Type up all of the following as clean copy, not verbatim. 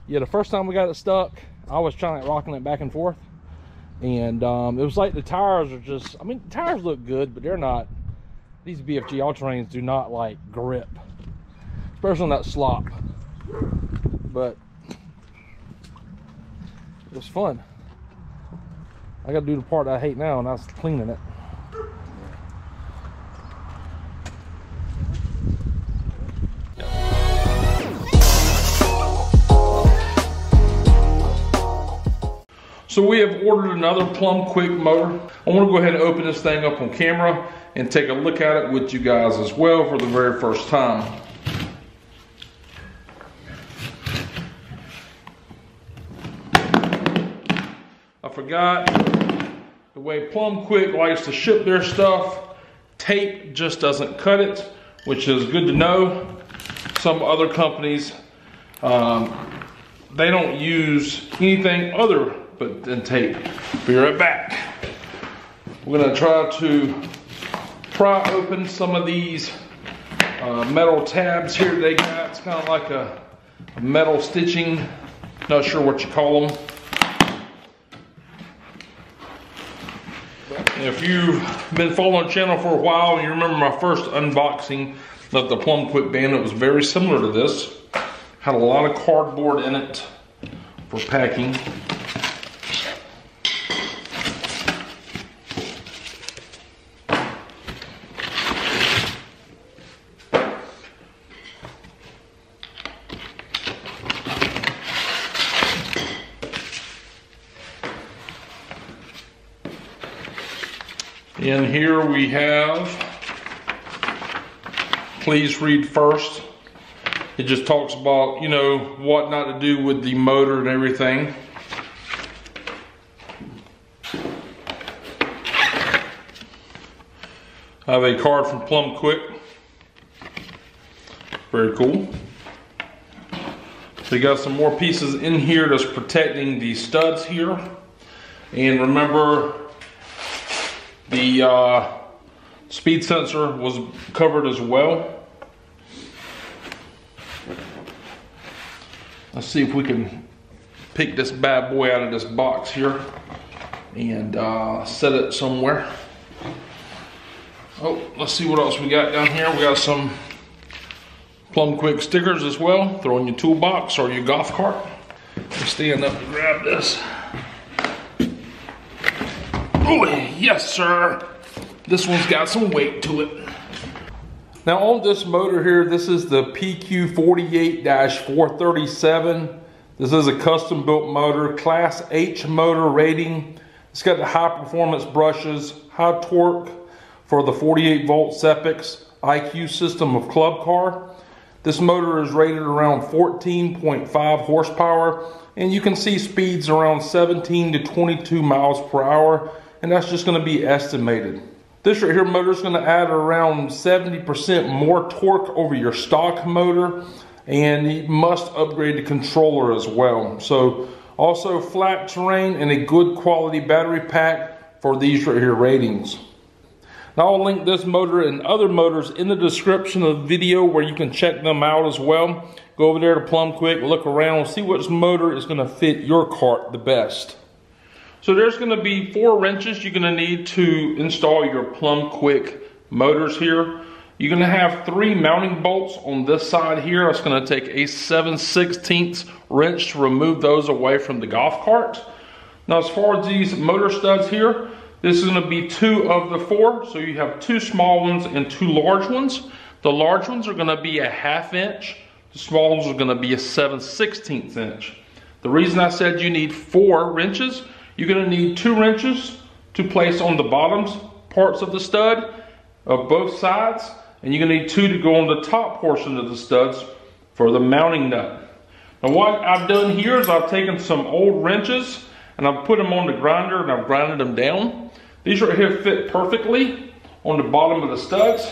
Yeah, the first time we got it stuck, I was trying rocking it back and forth, and it was like the tires are just, I mean, the tires look good, but they're not, these BFG all-terrains do not like grip, especially on that slop. But it was fun. I gotta do the part I hate now, and that's cleaning it. So we have ordered another Plum Quick motor. I want to go ahead and open this thing up on camera and take a look at it with you guys as well for the very first time. I forgot the way Plum Quick likes to ship their stuff. Tape just doesn't cut it, which is good to know. Some other companies, they don't use anything other but then tape. Be right back. We're gonna try to pry open some of these metal tabs here they got. It's kind of like a metal stitching, not sure what you call them. If you've been following the channel for a while and you remember my first unboxing of the Plum Quick band, it was very similar to this. Had a lot of cardboard in it for packing. In here we have, please read first. It just talks about, you know, what not to do with the motor and everything. I have a card from Plum Quick. Very cool. So you got some more pieces in here that's protecting the studs here. And remember, the speed sensor was covered as well. Let's see if we can pick this bad boy out of this box here and set it somewhere. Oh, let's see what else we got down here. We got some Plum Quick stickers as well. Throw in your toolbox or your golf cart. Let's stand up and grab this. Oh, yes, sir. This one's got some weight to it. Now on this motor here, this is the PQ48-437. This is a custom built motor, Class H motor rating. It's got the high performance brushes, high torque for the 48 volt Sepix IQ system of club car. This motor is rated around 14.5 horsepower, and you can see speeds around 17 to 22 miles per hour, and that's just going to be estimated. This right here motor is going to add around 70% more torque over your stock motor, and you must upgrade the controller as well. So also flat terrain and a good quality battery pack for these right here ratings. Now I'll link this motor and other motors in the description of the video where you can check them out as well. Go over there to Plum Quick, look around, see which motor is going to fit your cart the best. So there's going to be 4 wrenches you're going to need to install your Plum Quick motors here. You're going to have 3 mounting bolts on this side here. It's going to take a 7/16 wrench to remove those away from the golf cart. Now as far as these motor studs here, this is going to be 2 of the 4. So you have 2 small ones and 2 large ones. The large ones are going to be a 1/2 inch. The small ones are going to be a 7/16 inch. The reason I said you need 4 wrenches, you're going to need 2 wrenches to place on the bottoms parts of the stud of both sides, and you're going to need 2 to go on the top portion of the studs for the mounting nut. Now what I've done here is I've taken some old wrenches and I've put them on the grinder and I've grinded them down. These right here fit perfectly on the bottom of the studs,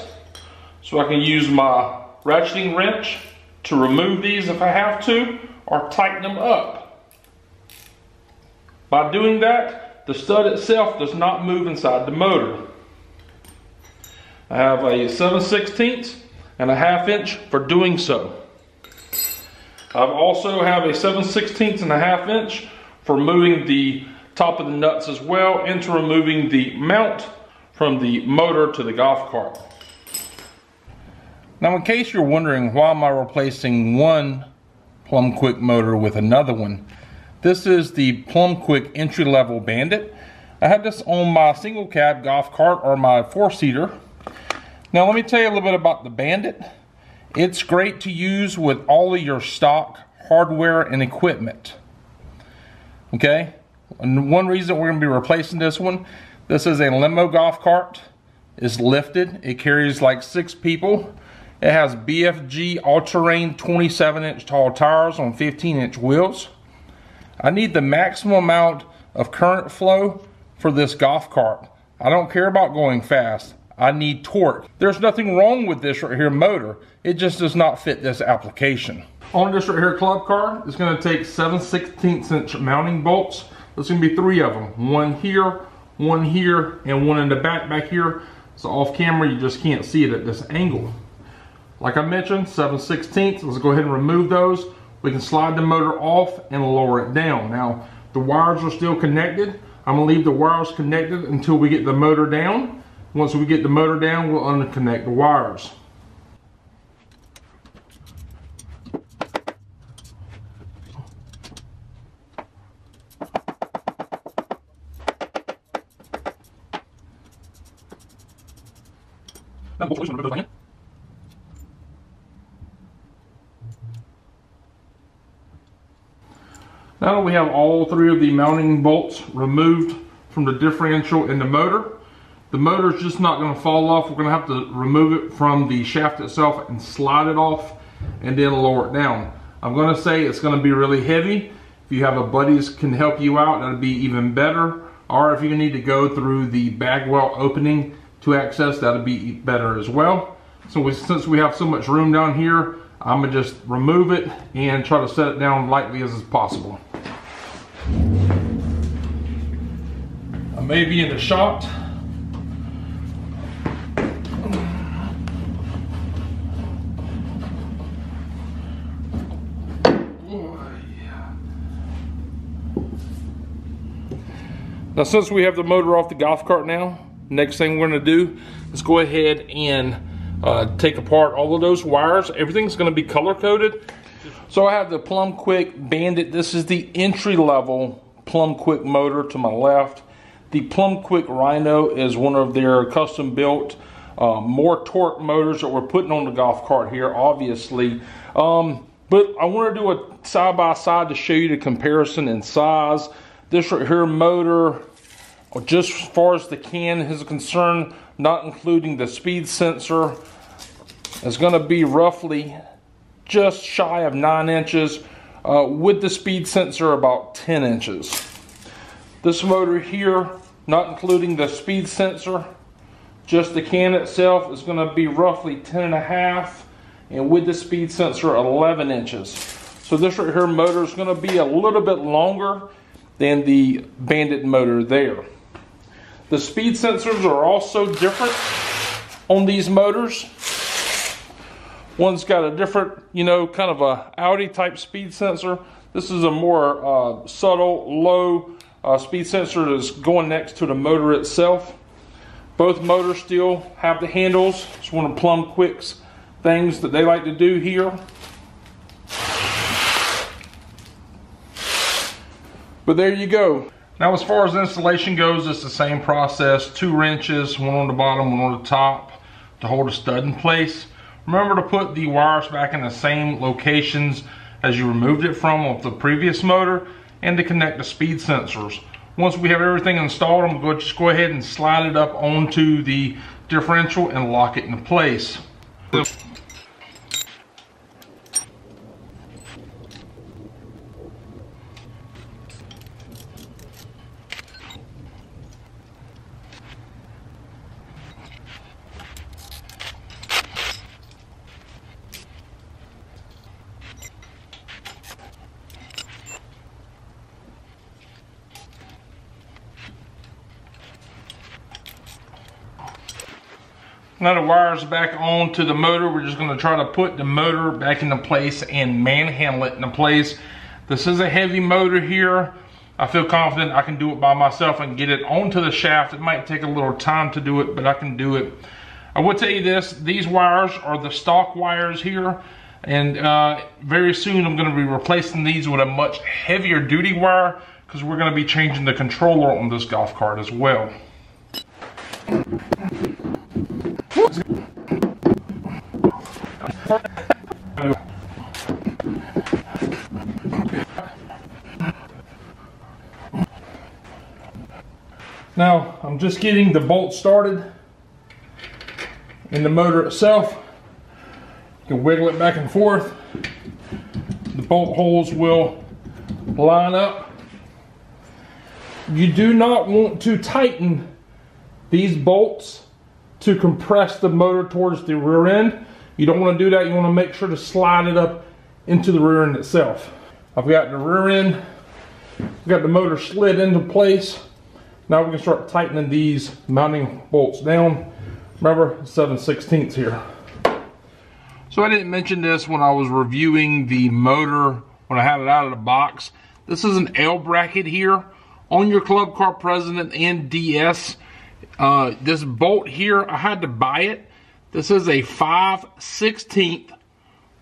so I can use my ratcheting wrench to remove these if I have to, or tighten them up. By doing that, the stud itself does not move inside the motor. I have a 7/16 and a 1/2 inch for doing so. I also have a 7/16 inch for moving the top of the nuts as well, and to removing the mount from the motor to the golf cart. Now, in case you're wondering why am I replacing one Plum Quick motor with another one, this is the Plum Quick entry-level Bandit. I have this on my single cab golf cart, or my 4-seater. Now let me tell you a little bit about the Bandit. It's great to use with all of your stock hardware and equipment. Okay, and one reason we're going to be replacing this one, this is a limo golf cart. It's lifted. It carries like 6 people. It has BFG all-terrain 27-inch tall tires on 15-inch wheels. I need the maximum amount of current flow for this golf cart. I don't care about going fast. I need torque. There's nothing wrong with this right here motor. It just does not fit this application. On this right here club car, it's going to take 7/16 inch mounting bolts. There's going to be 3 of them. One here, and one in the back here. So off camera, you just can't see it at this angle. Like I mentioned, 7/16. Let's go ahead and remove those. We can slide the motor off and lower it down. Now, the wires are still connected. I'm going to leave the wires connected until we get the motor down. Once we get the motor down, we'll unconnect the wires. Now that we have all 3 of the mounting bolts removed from the differential and the motor is just not going to fall off. We're going to have to remove it from the shaft itself and slide it off and then lower it down. I'm going to say it's going to be really heavy. If you have a buddies can help you out, that'd be even better. Or if you need to go through the bagwell opening to access, that'd be better as well. So since we have so much room down here, I'm going to just remove it and try to set it down lightly as possible. I may be in the shot. Now, since we have the motor off the golf cart now, next thing we're going to do is go ahead and take apart all of those wires. Everything's going to be color coded. So I have the Plum Quick Bandit. This is the entry level Plum Quick motor to my left. The Plum Quick Rhino is one of their custom built more torque motors that we're putting on the golf cart here, obviously. But I want to do a side by side to show you the comparison in size. This right here motor, just as far as the can is concerned, not including the speed sensor, is going to be roughly just shy of 9 inches, with the speed sensor about 10 inches. This motor here, not including the speed sensor, just the can itself, is going to be roughly 10.5, and with the speed sensor 11 inches. So this right here motor is going to be a little bit longer than the Bandit motor there. The speed sensors are also different on these motors. One's got a different, kind of a Audi type speed sensor. This is a more subtle, low speed sensor that's going next to the motor itself. Both motors still have the handles. It's one of Plum Quick's things that they like to do here. But there you go. Now, as far as installation goes, it's the same process. 2 wrenches, one on the bottom, one on the top to hold a stud in place. Remember to put the wires back in the same locations as you removed it from with the previous motor, and to connect the speed sensors. Once we have everything installed, I'm going to just go ahead and slide it up onto the differential and lock it into place. Now the wire's back on to the motor. We're just gonna try to put the motor back into place and manhandle it into place. This is a heavy motor here. I feel confident I can do it by myself and get it onto the shaft. It might take a little time to do it, but I can do it. I will tell you this, these wires are the stock wires here, and very soon I'm gonna be replacing these with a much heavier duty wire because we're gonna be changing the controller on this golf cart as well. Now, I'm just getting the bolt started in the motor itself. You can wiggle it back and forth. The bolt holes will line up. You do not want to tighten these bolts to compress the motor towards the rear end. You don't want to do that. You want to make sure to slide it up into the rear end itself. I've got the rear end, I've got the motor slid into place. Now we can start tightening these mounting bolts down. Remember, 7/16 here. So I didn't mention this when I was reviewing the motor when I had it out of the box. This is an L bracket here on your Club Car President and DS. This bolt here, I had to buy it. This is a 5/16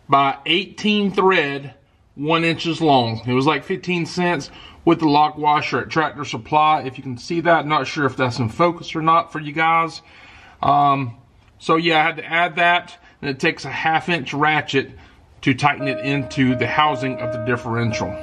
by 18 thread, 1 inches long. It was like 15 cents with the lock washer at Tractor Supply. If you can see that, not sure if that's in focus or not for you guys. So yeah, I had to add that, and it takes a 1/2 inch ratchet to tighten it into the housing of the differential.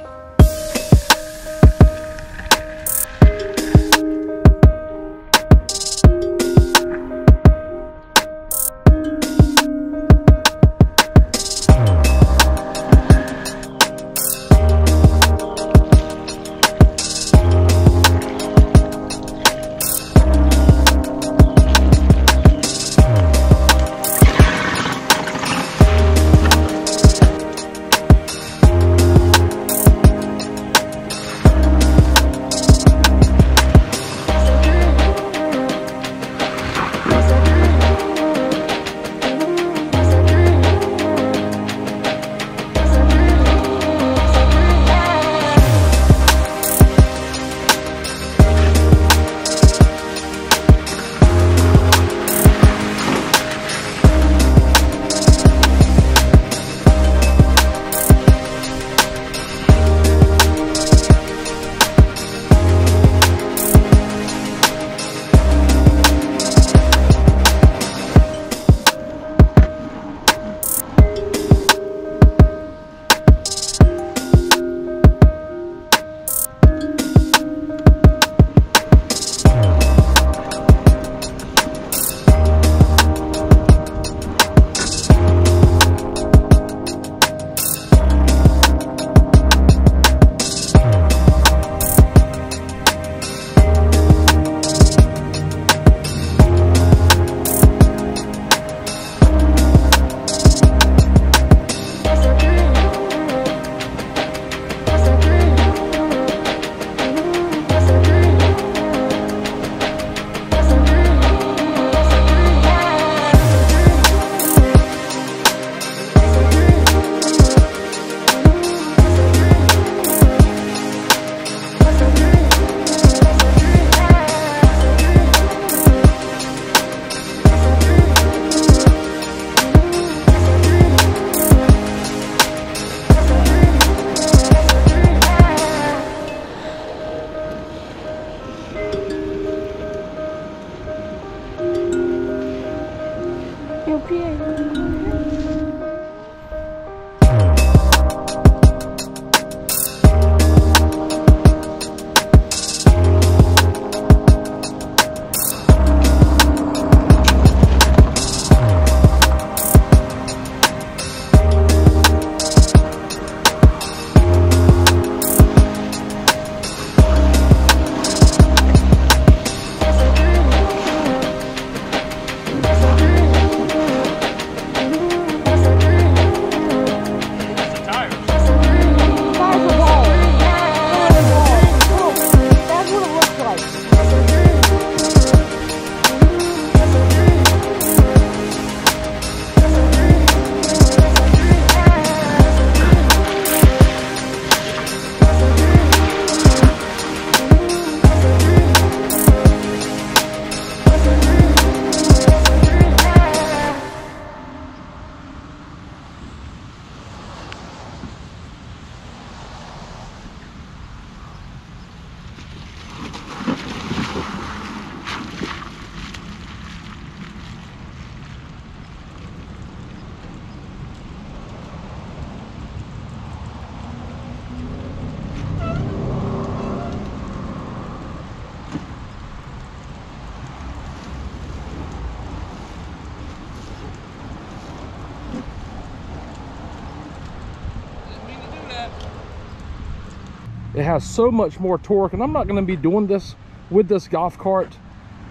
It has so much more torque, and I'm not going to be doing this with this golf cart,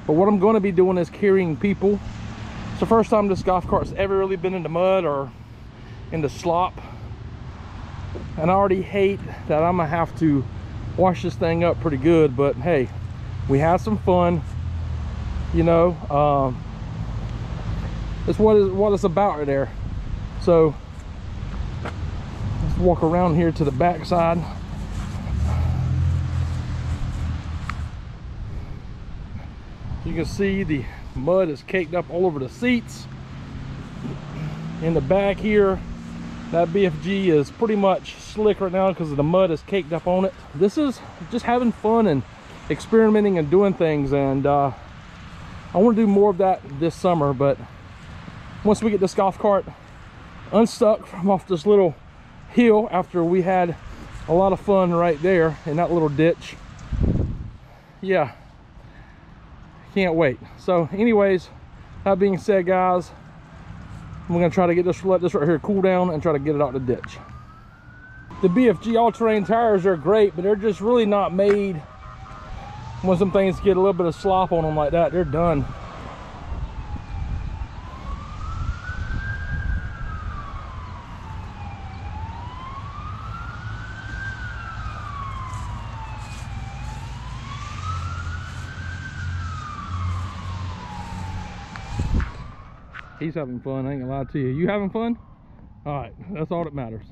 but what I'm going to be doing is carrying people. It's the first time this golf cart's ever really been in the mud or in the slop, and I already hate that I'm gonna have to wash this thing up pretty good, but hey, we had some fun, you know. That's what it's about right there. So let's walk around here to the back side. You can see the mud is caked up all over the seats. In the back here, that BFG is pretty much slick right now because the mud is caked up on it. This is just having fun and experimenting and doing things, and I want to do more of that this summer. But once we get this golf cart unstuck from off this little hill after we had a lot of fun right there in that little ditch, yeah, can't wait. So anyways, that being said, guys, I'm gonna try to let this right here cool down and try to get it out the ditch. The BFG all-terrain tires are great, but they're just really not made when some things get a little bit of slop on them like that. They're done. He's having fun, I ain't gonna lie to you. You having fun? All right, that's all that matters.